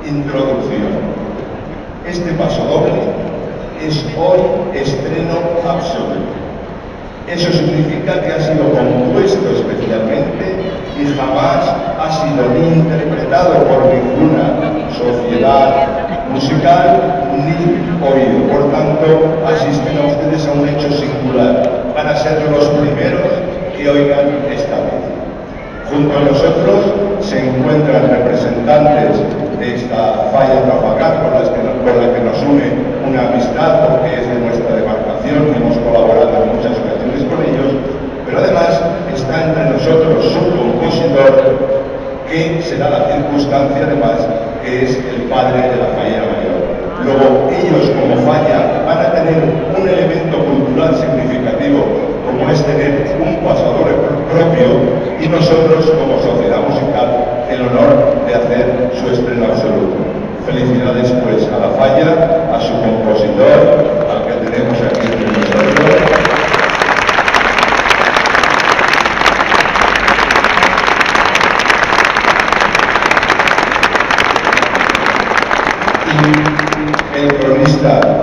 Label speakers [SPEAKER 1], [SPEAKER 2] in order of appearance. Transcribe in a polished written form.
[SPEAKER 1] Introducción. Este paso doble es hoy estreno absoluto. Eso significa que ha sido compuesto especialmente y jamás ha sido ni interpretado por ninguna sociedad musical ni oído. Por tanto, asisten a ustedes a un hecho singular. Van a ser los primeros que oigan esta vez. Junto a nosotros se encuentran representantes de esta falla Trafalgar, por la que nos une una amistad, porque es de nuestra demarcación, hemos colaborado en muchas ocasiones con ellos, pero además está entre nosotros su compositor, que será la circunstancia además que es el padre de la fallera mayor. Luego ellos como falla van a tener un elemento cultural significativo, como es tener un pasador propio, y nosotros como sociedad musical el honor de hacer su estreno absoluto. Felicidades pues a la falla, a su compositor, al que tenemos aquí entre nosotros. Y el cronista